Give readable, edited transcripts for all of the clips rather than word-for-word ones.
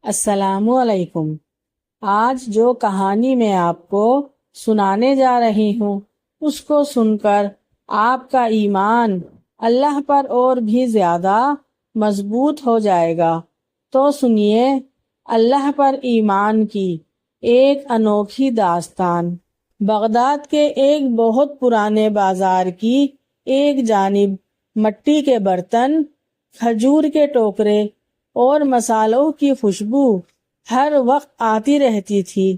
السلام علیکم۔ آج جو کہانی میں آپ کو سنانے جا رہی ہوں اس کو سن کر آپ کا ایمان اللہ پر اور بھی زیادہ مضبوط ہو جائے گا۔ تو سنیے اللہ پر ایمان کی ایک انوکھی داستان۔ بغداد کے ایک بہت پرانے بازار کی ایک جانب مٹی کے برتن، کھجور کے ٹوکرے اور مسالوں کی خوشبو ہر وقت آتی رہتی تھی۔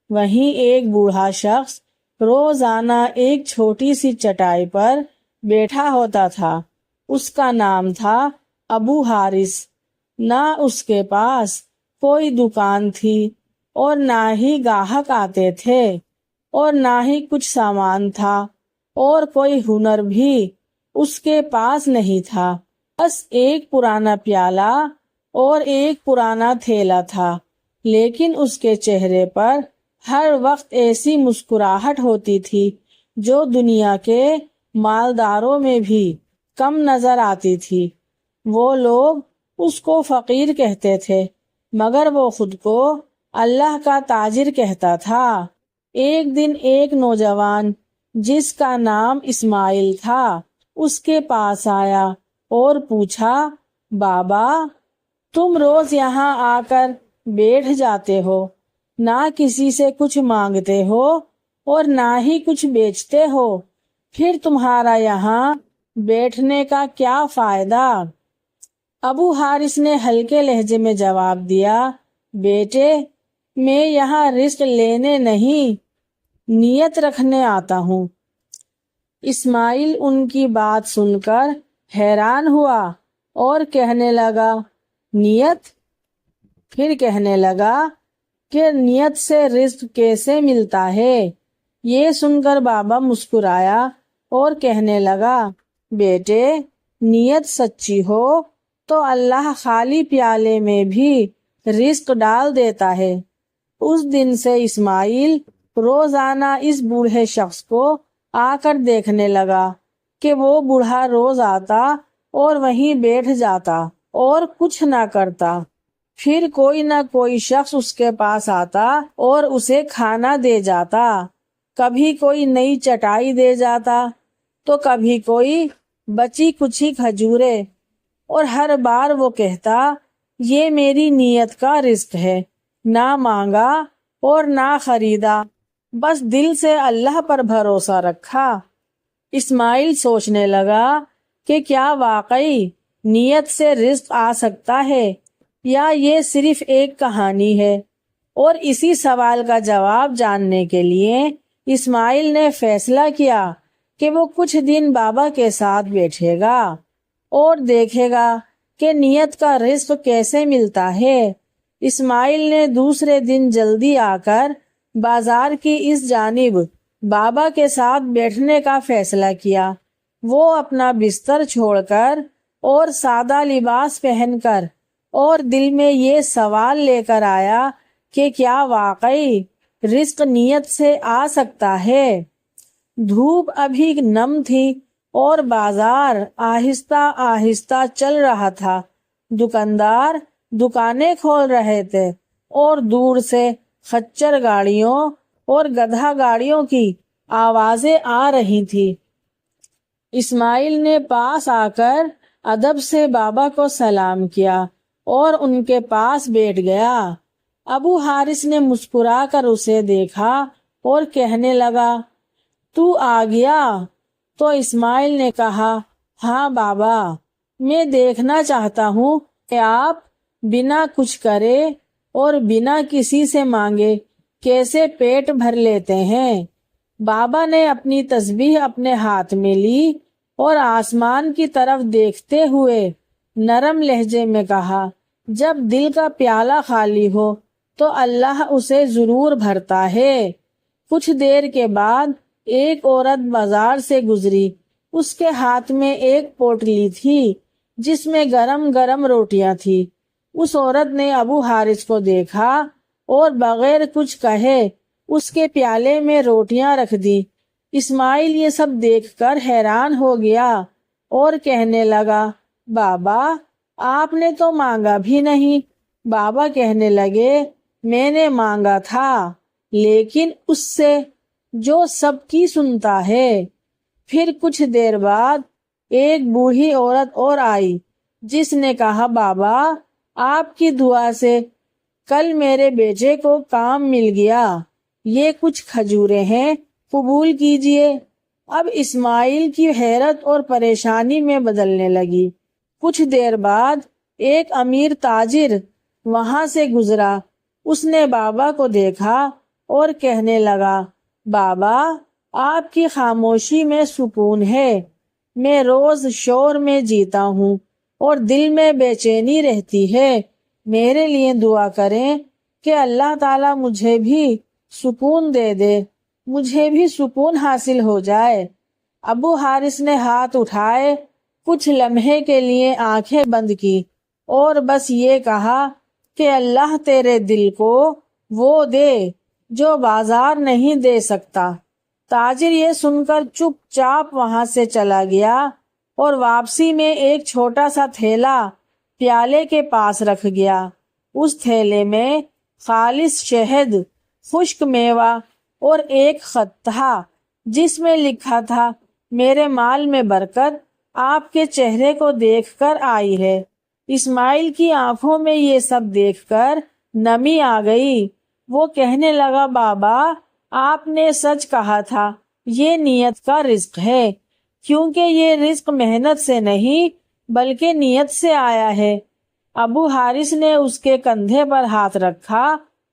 وہیں ایک بوڑھا شخص روزانہ ایک چھوٹی سی چٹائی پر بیٹھا ہوتا تھا۔ اس کا نام تھا ابو حارث۔ نہ اس کے پاس کوئی دکان تھی اور نہ ہی گاہک آتے تھے اور نہ ہی کچھ سامان تھا اور کوئی ہنر بھی اس کے پاس نہیں تھا۔ بس ایک پرانا پیالہ اور ایک پرانا تھیلا تھا، لیکن اس کے چہرے پر ہر وقت ایسی مسکراہٹ ہوتی تھی جو دنیا کے مالداروں میں بھی کم نظر آتی تھی۔ وہ لوگ اس کو فقیر کہتے تھے مگر وہ خود کو اللہ کا تاجر کہتا تھا۔ ایک دن ایک نوجوان جس کا نام اسماعیل تھا اس کے پاس آیا اور پوچھا، بابا تم روز یہاں آ کر بیٹھ جاتے ہو، نہ کسی سے کچھ مانگتے ہو اور نہ ہی کچھ بیچتے ہو، پھر تمہارا یہاں بیٹھنے کا کیا فائدہ؟ ابو حارث نے ہلکے لہجے میں جواب دیا، بیٹے میں یہاں رزق لینے نہیں نیت رکھنے آتا ہوں۔ اسماعیل ان کی بات سن کر حیران ہوا اور کہنے لگا، نیت؟ پھر کہنے لگا کہ نیت سے رزق کیسے ملتا ہے؟ یہ سن کر بابا مسکرایا اور کہنے لگا، بیٹے نیت سچی ہو تو اللہ خالی پیالے میں بھی رزق ڈال دیتا ہے۔ اس دن سے اسماعیل روزانہ اس بوڑھے شخص کو آ کر دیکھنے لگا کہ وہ بوڑھا روز آتا اور وہیں بیٹھ جاتا اور کچھ نہ کرتا۔ پھر کوئی نہ کوئی شخص اس کے پاس آتا اور اسے کھانا دے جاتا، کبھی کوئی نئی چٹائی دے جاتا تو کبھی کوئی بچی کچھی کھجوریں، اور ہر بار وہ کہتا، یہ میری نیت کا رزق ہے، نہ مانگا اور نہ خریدا، بس دل سے اللہ پر بھروسہ رکھا۔ اسماعیل سوچنے لگا کہ کیا واقعی نیت سے رزق آ سکتا ہے یا یہ صرف ایک کہانی ہے؟ اور اسی سوال کا جواب جاننے کے لیے اسماعیل نے فیصلہ کیا کہ وہ کچھ دن بابا کے ساتھ بیٹھے گا اور دیکھے گا کہ نیت کا رزق کیسے ملتا ہے۔ اسماعیل نے دوسرے دن جلدی آ کر بازار کی اس جانب بابا کے ساتھ بیٹھنے کا فیصلہ کیا۔ وہ اپنا بستر چھوڑ کر اور سادہ لباس پہن کر اور دل میں یہ سوال لے کر آیا کہ کیا واقعی رزق نیت سے آ سکتا ہے؟ دھوپ ابھی نم تھی اور بازار آہستہ آہستہ چل رہا تھا۔ دکاندار دکانیں کھول رہے تھے اور دور سے خچر گاڑیوں اور گدھا گاڑیوں کی آوازیں آ رہی تھی۔ اسماعیل نے پاس آ کر ادب سے بابا کو سلام کیا اور ان کے پاس بیٹھ گیا۔ ابو حارث نے مسکرا کر اسے دیکھا اور کہنے لگا، تو آ گیا؟ تو اسماعیل نے کہا، ہاں بابا، میں دیکھنا چاہتا ہوں کہ آپ بنا کچھ کرے اور بنا کسی سے مانگے کیسے پیٹ بھر لیتے ہیں۔ بابا نے اپنی تسبیح اپنے ہاتھ میں لی اور آسمان کی طرف دیکھتے ہوئے نرم لہجے میں کہا، جب دل کا پیالہ خالی ہو تو اللہ اسے ضرور بھرتا ہے۔ کچھ دیر کے بعد ایک عورت بازار سے گزری۔ اس کے ہاتھ میں ایک پوٹلی تھی جس میں گرم گرم روٹیاں تھی۔ اس عورت نے ابو حارث کو دیکھا اور بغیر کچھ کہے اس کے پیالے میں روٹیاں رکھ دی۔ اسماعیل یہ سب دیکھ کر حیران ہو گیا اور کہنے لگا، بابا آپ نے تو مانگا بھی نہیں، بابا کہنے لگے میں نے مانگا تھا لیکن اس سے جو سب کی سنتا ہے۔ پھر کچھ دیر بعد ایک بوڑھی عورت اور آئی جس نے کہا بابا آپ کی دعا سے کل میرے بیٹے کو کام مل گیا، یہ کچھ کھجوریں ہیں قبول کیجئے۔ اب اسماعیل کی حیرت اور پریشانی میں بدلنے لگی۔ کچھ دیر بعد ایک امیر تاجر وہاں سے گزرا، اس نے بابا کو دیکھا اور کہنے لگا بابا آپ کی خاموشی میں سکون ہے، میں روز شور میں جیتا ہوں اور دل میں بے چینی رہتی ہے، میرے لیے دعا کریں کہ اللہ تعالیٰ مجھے بھی سکون دے دے، مجھے بھی سکون حاصل ہو جائے۔ ابو حارث نے ہاتھ اٹھائے، کچھ لمحے کے لیے آنکھیں بند کی اور بس یہ کہا کہ اللہ تیرے دل کو وہ دے جو بازار نہیں دے سکتا۔ تاجر یہ سن کر چپ چاپ وہاں سے چلا گیا اور واپسی میں ایک چھوٹا سا تھیلا پیالے کے پاس رکھ گیا۔ اس تھیلے میں خالص شہد، خشک میوہ اور ایک خط تھا جس میں لکھا تھا میرے مال میں برکت آپ کے چہرے کو دیکھ کر آئی ہے۔ اسماعیل کی آنکھوں میں یہ سب دیکھ کر نمی آ گئی۔ وہ کہنے لگا بابا آپ نے سچ کہا تھا، یہ نیت کا رزق ہے، کیونکہ یہ رزق محنت سے نہیں بلکہ نیت سے آیا ہے۔ ابو حارث نے اس کے کندھے پر ہاتھ رکھا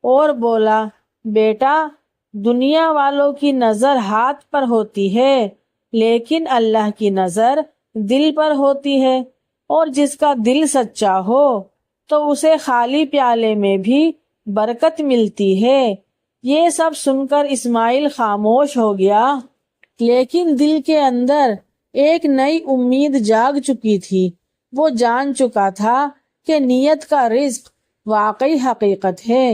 اور بولا بیٹا دنیا والوں کی نظر ہاتھ پر ہوتی ہے لیکن اللہ کی نظر دل پر ہوتی ہے، اور جس کا دل سچا ہو تو اسے خالی پیالے میں بھی برکت ملتی ہے۔ یہ سب سن کر اسماعیل خاموش ہو گیا، لیکن دل کے اندر ایک نئی امید جاگ چکی تھی۔ وہ جان چکا تھا کہ نیت کا رزق واقعی حقیقت ہے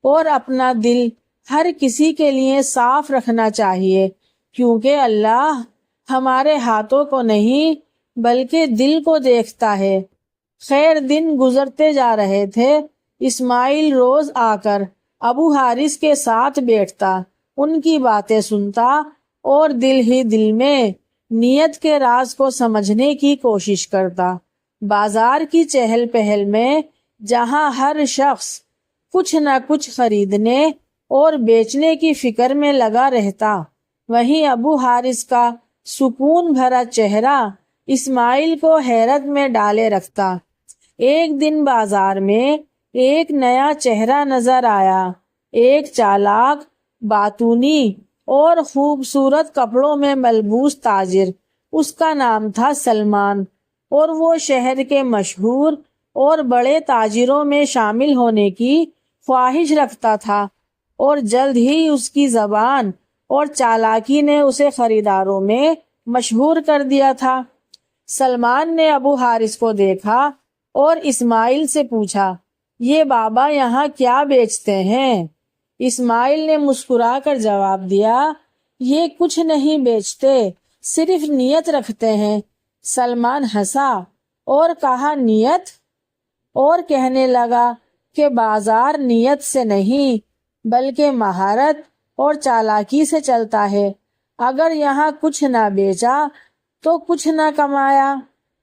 اور اپنا دل ہر کسی کے لیے صاف رکھنا چاہیے، کیونکہ اللہ ہمارے ہاتھوں کو نہیں بلکہ دل کو دیکھتا ہے۔ خیر دن گزرتے جا رہے تھے۔ اسماعیل روز آ کر ابو حارث کے ساتھ بیٹھتا، ان کی باتیں سنتا اور دل ہی دل میں نیت کے راز کو سمجھنے کی کوشش کرتا۔ بازار کی چہل پہل میں جہاں ہر شخص کچھ نہ کچھ خریدنے اور بیچنے کی فکر میں لگا رہتا، وہیں ابو حارث کا سکون بھرا چہرہ اسماعیل کو حیرت میں ڈالے رکھتا۔ ایک دن بازار میں ایک نیا چہرہ نظر آیا، ایک چالاک، باتونی اور خوبصورت کپڑوں میں ملبوس تاجر۔ اس کا نام تھا سلمان اور وہ شہر کے مشہور اور بڑے تاجروں میں شامل ہونے کی خواہش رکھتا تھا، اور جلد ہی اس کی زبان اور چالاکی نے اسے خریداروں میں مشہور کر دیا تھا۔ سلمان نے ابو حارث کو دیکھا اور اسماعیل سے پوچھا یہ بابا یہاں کیا بیچتے ہیں؟ اسماعیل نے مسکرا کر جواب دیا یہ کچھ نہیں بیچتے، صرف نیت رکھتے ہیں۔ سلمان ہنسا اور کہا نیت؟ اور کہنے لگا کہ بازار نیت سے نہیں بلکہ مہارت اور چالاکی سے چلتا ہے، اگر یہاں کچھ نہ بیچا تو کچھ نہ کمایا۔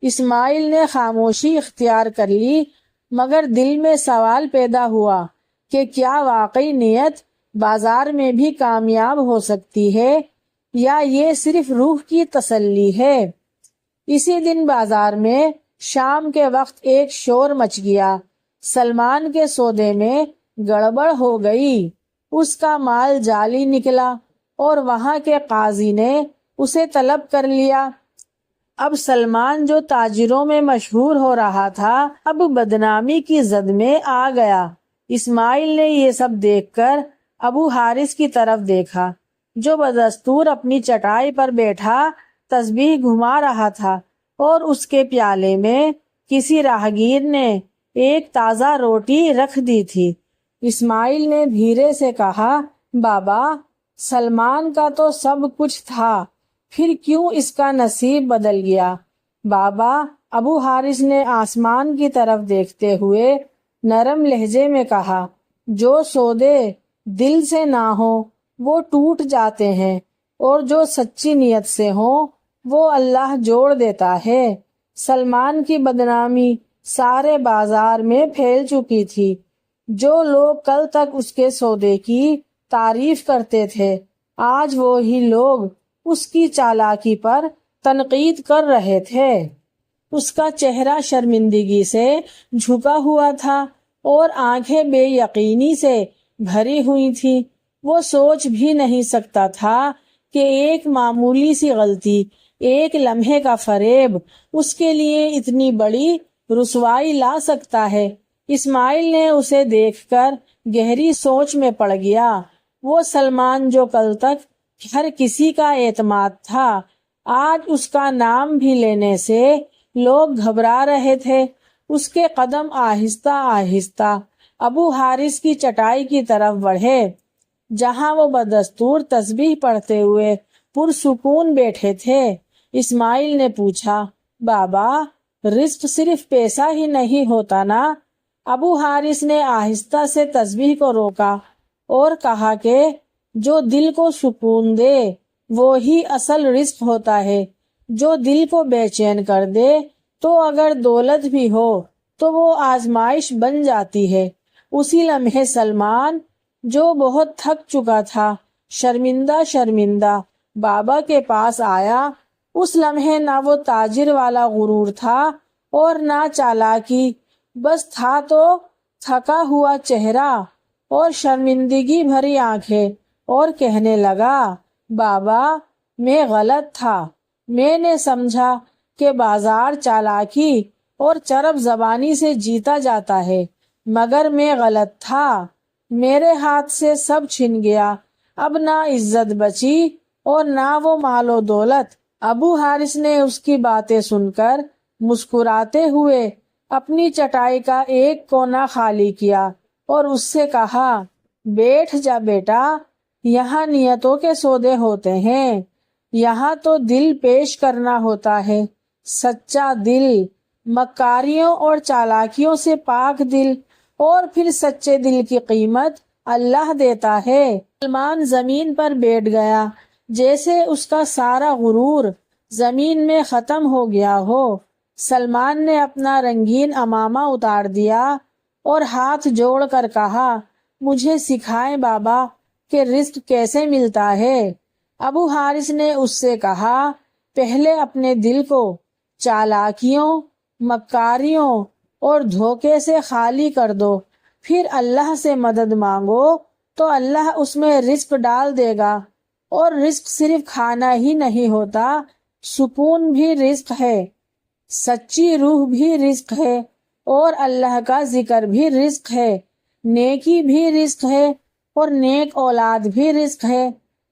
اسماعیل نے خاموشی اختیار کر لی، مگر دل میں سوال پیدا ہوا کہ کیا واقعی نیت بازار میں بھی کامیاب ہو سکتی ہے یا یہ صرف روح کی تسلی ہے؟ اسی دن بازار میں شام کے وقت ایک شور مچ گیا۔ سلمان کے سودے میں گڑبڑ ہو گئی، اس کا مال جعلی نکلا اور وہاں کے قاضی نے اسے طلب کر لیا۔ اب سلمان جو تاجروں میں مشہور ہو رہا تھا اب بدنامی کی زد میں آ گیا۔ اسماعیل نے یہ سب دیکھ کر ابو حارث کی طرف دیکھا جو بدستور اپنی چٹائی پر بیٹھا تسبیح گھما رہا تھا، اور اس کے پیالے میں کسی راہگیر نے ایک تازہ روٹی رکھ دی تھی۔ اسماعیل نے دھیرے سے کہا بابا سلمان کا تو سب کچھ تھا، پھر کیوں اس کا نصیب بدل گیا؟ بابا، ابو حارث نے آسمان کی طرف دیکھتے ہوئے نرم لہجے میں کہا، جو سودے دل سے نہ ہو وہ ٹوٹ جاتے ہیں اور جو سچی نیت سے ہوں وہ اللہ جوڑ دیتا ہے۔ سلمان کی بدنامی سارے بازار میں پھیل چکی تھی۔ جو لوگ کل تک اس کے سودے کی تعریف کرتے تھے آج وہی لوگ اس کی چالاکی پر تنقید کر رہے تھے۔ اس کا چہرہ شرمندگی سے جھکا ہوا تھا اور آنکھیں بے یقینی سے بھری ہوئی تھی۔ وہ سوچ بھی نہیں سکتا تھا کہ ایک معمولی سی غلطی، ایک لمحے کا فریب اس کے لیے اتنی بڑی رسوائی لا سکتا ہے۔ اسماعیل نے اسے دیکھ کر گہری سوچ میں پڑ گیا۔ وہ سلمان جو کل تک ہر کسی کا اعتماد تھا آج اس کا نام بھی لینے سے لوگ گھبرا رہے تھے۔ اس کے قدم آہستہ آہستہ ابو حارث کی چٹائی کی طرف بڑھے جہاں وہ بدستور تسبیح پڑھتے ہوئے پرسکون بیٹھے تھے۔ اسماعیل نے پوچھا، بابا رزق صرف پیسہ ہی نہیں ہوتا نا؟ ابو حارث نے آہستہ سے تسبیح کو روکا اور کہا کہ جو دل کو سکون دے وہی اصل رزق ہوتا ہے۔ جو دل کو بے چین کر دے تو اگر دولت بھی ہو تو وہ آزمائش بن جاتی ہے۔ اسی لمحے سلمان جو بہت تھک چکا تھا شرمندہ بابا کے پاس آیا۔ اس لمحے نہ وہ تاجر والا غرور تھا اور نہ چالاکی، بس تھا تو تھکا ہوا چہرہ اور شرمندگی بھری آنکھیں، اور کہنے لگا، بابا میں غلط تھا۔ میں نے سمجھا کہ بازار چالاکی اور چرب زبانی سے جیتا جاتا ہے، مگر میں غلط تھا۔ میرے ہاتھ سے سب چھن گیا، اب نہ عزت بچی اور نہ وہ مال و دولت۔ ابو حارث نے اس کی باتیں سن کر مسکراتے ہوئے اپنی چٹائی کا ایک کونا خالی کیا اور اس سے کہا، بیٹھ جا بیٹا، یہاں نیتوں کے سودے ہوتے ہیں، یہاں تو دل پیش کرنا ہوتا ہے۔ سچا دل، مکاریوں اور چالاکیوں سے پاک دل، اور پھر سچے دل کی قیمت اللہ دیتا ہے۔ سلمان زمین پر بیٹھ گیا جیسے اس کا سارا غرور زمین میں ختم ہو گیا ہو۔ سلمان نے اپنا رنگین عمامہ اتار دیا اور ہاتھ جوڑ کر کہا، مجھے سکھائیں بابا کہ رزق کیسے ملتا ہے۔ ابو حارث نے اس سے کہا، پہلے اپنے دل کو چالاکیوں، مکاریوں اور دھوکے سے خالی کر دو، پھر اللہ سے مدد مانگو تو اللہ اس میں رزق ڈال دے گا۔ اور رزق صرف کھانا ہی نہیں ہوتا، سکون بھی رزق ہے، سچی روح بھی رزق ہے، اور اللہ کا ذکر بھی رزق ہے، نیکی بھی رزق ہے، اور نیک اولاد بھی رزق ہے،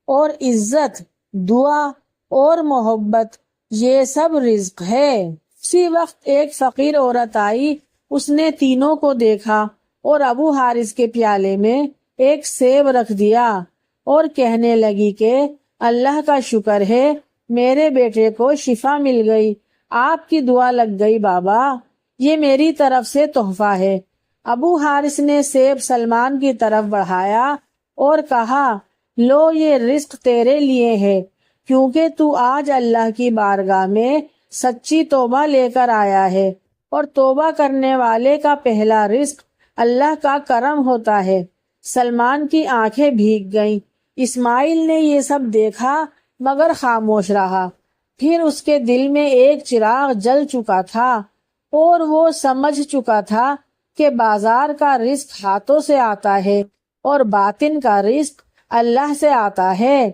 اور عزت، دعا اور محبت یہ سب رزق ہے۔ اسی وقت ایک فقیر عورت آئی، اس نے تینوں کو دیکھا اور ابو حارث کے پیالے میں ایک سیب رکھ دیا اور کہنے لگی کہ اللہ کا شکر ہے، میرے بیٹے کو شفا مل گئی، آپ کی دعا لگ گئی بابا، یہ میری طرف سے تحفہ ہے۔ ابو حارث نے سیب سلمان کی طرف بڑھایا اور کہا، لو یہ رزق تیرے لیے ہے، کیونکہ تو آج اللہ کی بارگاہ میں سچی توبہ لے کر آیا ہے، اور توبہ کرنے والے کا پہلا رزق اللہ کا کرم ہوتا ہے۔ سلمان کی آنکھیں بھیگ گئیں۔ اسماعیل نے یہ سب دیکھا مگر خاموش رہا۔ پھر اس کے دل میں ایک چراغ جل چکا تھا اور وہ سمجھ چکا تھا کہ بازار کا رزق ہاتھوں سے آتا ہے اور باطن کا رزق اللہ سے آتا ہے۔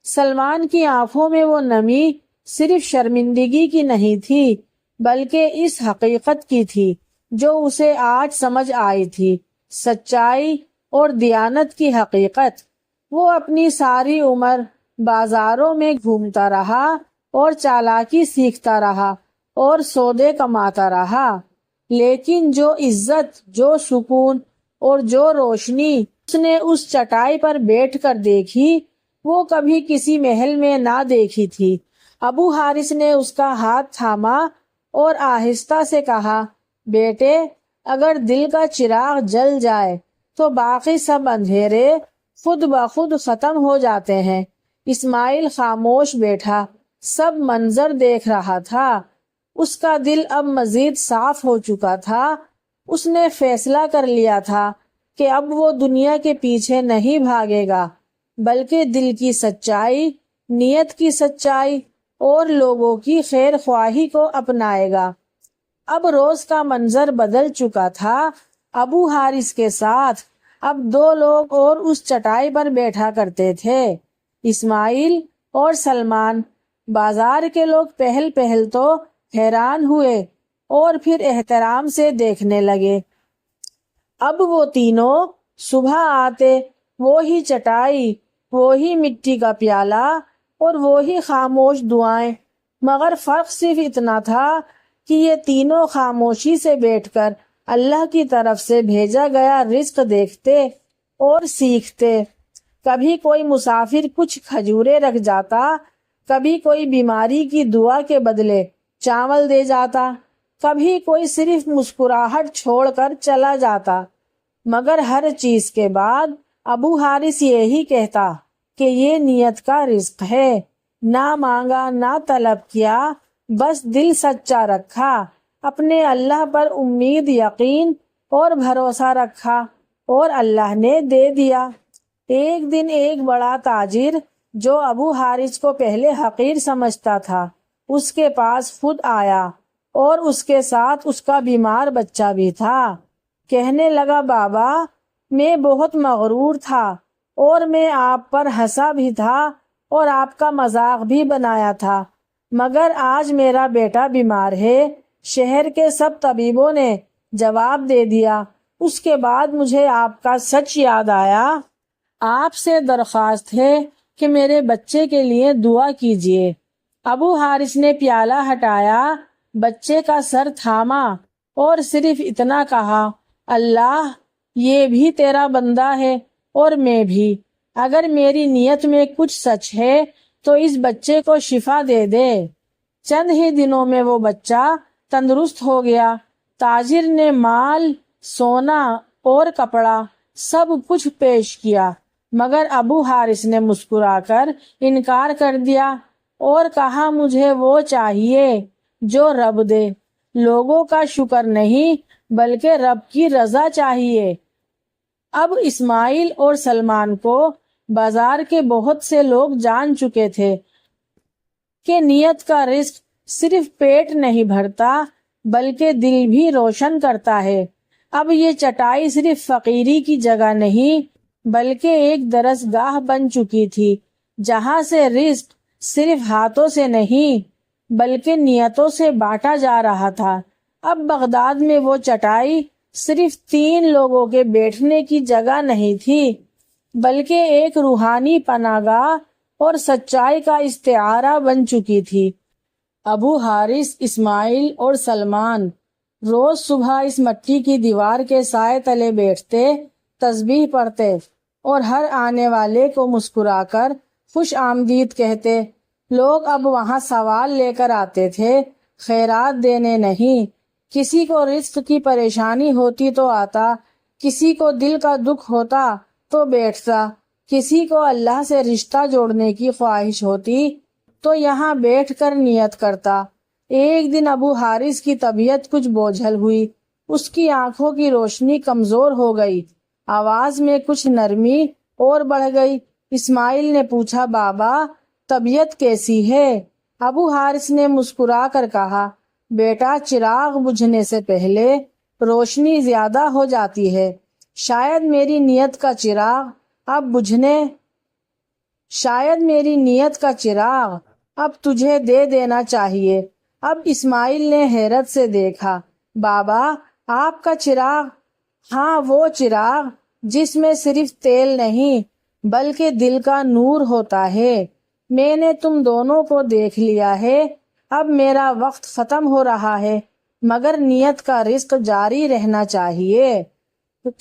سلمان کی آنکھوں میں وہ نمی صرف شرمندگی کی نہیں تھی بلکہ اس حقیقت کی تھی جو اسے آج سمجھ آئی تھی، سچائی اور دیانت کی حقیقت۔ وہ اپنی ساری عمر بازاروں میں گھومتا رہا اور چالاکی سیکھتا رہا اور سودے کماتا رہا، لیکن جو عزت، جو سکون اور جو روشنی اس نے اس چٹائی پر بیٹھ کر دیکھی وہ کبھی کسی محل میں نہ دیکھی تھی۔ ابو حارث نے اس کا ہاتھ تھاما اور آہستہ سے کہا، بیٹے اگر دل کا چراغ جل جائے تو باقی سب اندھیرے خود بخود ختم ہو جاتے ہیں۔ اسماعیل خاموش بیٹھا، سب منظر دیکھ رہا تھا۔ اس کا دل اب مزید صاف ہو چکا تھا۔ اس نے فیصلہ کر لیا تھا کہ اب وہ دنیا کے پیچھے نہیں بھاگے گا، بلکہ دل کی سچائی، نیت کی سچائی اور لوگوں کی خیر خواہی کو اپنائے گا۔ اب روز کا منظر بدل چکا تھا۔ ابو حارث کے ساتھ اب 2 لوگ اور اس چٹائی پر بیٹھا کرتے تھے، اسماعیل اور سلمان۔ بازار کے لوگ پہل تو حیران ہوئے اور پھر احترام سے دیکھنے لگے۔ اب وہ تینوں صبح آتے، وہی چٹائی، وہی مٹی کا پیالہ اور وہی خاموش دعائیں، مگر فرق صرف اتنا تھا کہ یہ تینوں خاموشی سے بیٹھ کر اللہ کی طرف سے بھیجا گیا رزق دیکھتے اور سیکھتے۔ کبھی کوئی مسافر کچھ کھجورے رکھ جاتا، کبھی کوئی بیماری کی دعا کے بدلے چاول دے جاتا، کبھی کوئی صرف مسکراہٹ چھوڑ کر چلا جاتا، مگر ہر چیز کے بعد ابو حارث یہی کہتا کہ یہ نیت کا رزق ہے۔ نہ مانگا نہ طلب کیا، بس دل سچا رکھا، اپنے اللہ پر امید، یقین اور بھروسہ رکھا اور اللہ نے دے دیا۔ ایک دن ایک بڑا تاجر جو ابو حارث کو پہلے حقیر سمجھتا تھا، اس کے پاس خود آیا اور اس کے ساتھ اس کا بیمار بچہ بھی تھا۔ کہنے لگا، بابا، میں بہت مغرور تھا اور میں آپ پر ہنسا بھی تھا اور آپ کا مذاق بھی بنایا تھا، مگر آج میرا بیٹا بیمار ہے۔ شہر کے سب طبیبوں نے جواب دے دیا۔ اس کے بعد مجھے آپ کا سچ یاد آیا۔ آپ سے درخواست ہے کہ میرے بچے کے لیے دعا کیجیے۔ ابو حارث نے پیالہ ہٹایا، بچے کا سر تھاما اور صرف اتنا کہا، اللہ، یہ بھی تیرا بندہ ہے اور میں بھی۔ اگر میری نیت میں کچھ سچ ہے تو اس بچے کو شفا دے دے۔ چند ہی دنوں میں وہ بچہ تندرست ہو گیا۔ تاجر نے مال، سونا اور کپڑا سب کچھ پیش کیا، مگر ابو حارث نے مسکرا کر انکار کر دیا اور کہا، مجھے وہ چاہیے جو رب دے، لوگوں کا شکر نہیں بلکہ رب کی رضا چاہیے۔ اب اسماعیل اور سلمان کو بازار کے بہت سے لوگ جان چکے تھے کہ نیت کا رزق صرف پیٹ نہیں بھرتا بلکہ دل بھی روشن کرتا ہے۔ اب یہ چٹائی صرف فقیری کی جگہ نہیں بلکہ ایک درسگاہ بن چکی تھی، جہاں سے رزق صرف ہاتھوں سے نہیں بلکہ نیتوں سے بانٹا جا رہا تھا۔ اب بغداد میں وہ چٹائی صرف 3 لوگوں کے بیٹھنے کی جگہ نہیں تھی بلکہ ایک روحانی پناہ گاہ اور سچائی کا استعارہ بن چکی تھی۔ ابو حارث، اسماعیل اور سلمان روز صبح اس مٹی کی دیوار کے سائے تلے بیٹھتے، تسبیح پڑھتے اور ہر آنے والے کو مسکرا کر خوش آمدید کہتے۔ لوگ اب وہاں سوال لے کر آتے تھے، خیرات دینے نہیں۔ کسی کو رزق کی پریشانی ہوتی تو آتا، کسی کو دل کا دکھ ہوتا تو بیٹھتا، کسی کو اللہ سے رشتہ جوڑنے کی خواہش ہوتی تو یہاں بیٹھ کر نیت کرتا۔ ایک دن ابو حارث کی طبیعت کچھ بوجھل ہوئی، اس کی آنکھوں کی روشنی کمزور ہو گئی، آواز میں کچھ نرمی اور بڑھ گئی۔ اسماعیل نے پوچھا، بابا، طبیعت کیسی ہے؟ ابو حارث نے مسکرا کر کہا، بیٹا، چراغ بجھنے سے پہلے روشنی زیادہ ہو جاتی ہے۔ شاید میری نیت کا چراغ اب تجھے دے دینا چاہیے۔ اب اسماعیل نے حیرت سے دیکھا، بابا، آپ کا چراغ؟ ہاں، وہ چراغ جس میں صرف تیل نہیں بلکہ دل کا نور ہوتا ہے۔ میں نے تم دونوں کو دیکھ لیا ہے۔ اب میرا وقت ختم ہو رہا ہے، مگر نیت کا رزق جاری رہنا چاہیے۔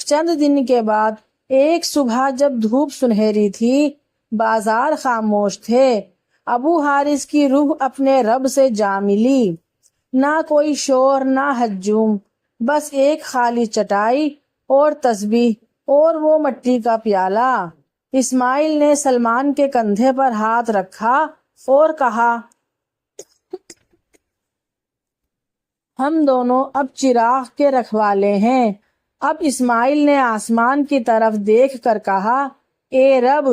چند دن کے بعد ایک صبح جب دھوپ سنہری تھی، بازار خاموش تھے، ابو حارث کی روح اپنے رب سے جا ملی۔ نہ کوئی شور، نہ ہجوم، بس ایک خالی چٹائی اور تسبیح اور وہ مٹی کا پیالہ۔ اسماعیل نے سلمان کے کندھے پر ہاتھ رکھا اور کہا، ہم دونوں اب چراغ کے رکھوالے ہیں۔ اب اسماعیل نے آسمان کی طرف دیکھ کر کہا، اے رب،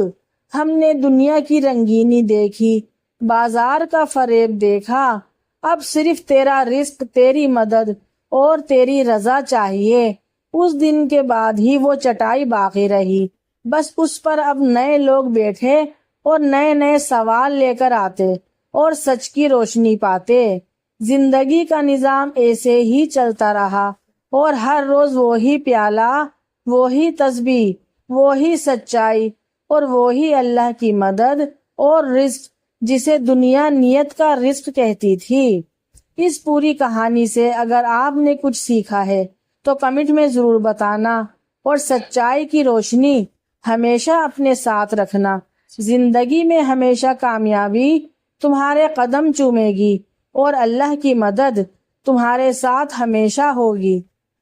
ہم نے دنیا کی رنگینی دیکھی، بازار کا فریب دیکھا، اب صرف تیرا رزق، تیری مدد اور تیری رضا چاہیے۔ اس دن کے بعد ہی وہ چٹائی باقی رہی، بس اس پر اب نئے لوگ بیٹھے اور نئے نئے سوال لے کر آتے اور سچ کی روشنی پاتے۔ زندگی کا نظام ایسے ہی چلتا رہا اور ہر روز وہی پیالہ، وہی تسبیح، وہی سچائی اور وہی اللہ کی مدد اور رزق، جسے دنیا نیت کا رزق کہتی تھی۔ اس پوری کہانی سے اگر آپ نے کچھ سیکھا ہے تو کمنٹ میں ضرور بتانا، اور سچائی کی روشنی ہمیشہ اپنے ساتھ رکھنا۔ زندگی میں ہمیشہ کامیابی تمہارے قدم چومے گی اور اللہ کی مدد تمہارے ساتھ ہمیشہ ہوگی۔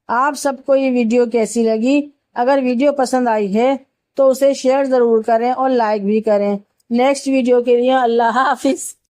آپ سب کو یہ ویڈیو کیسی لگی؟ اگر ویڈیو پسند آئی ہے تو اسے شیئر ضرور کریں اور لائک بھی کریں۔ نیکسٹ ویڈیو کے لیے اللہ حافظ۔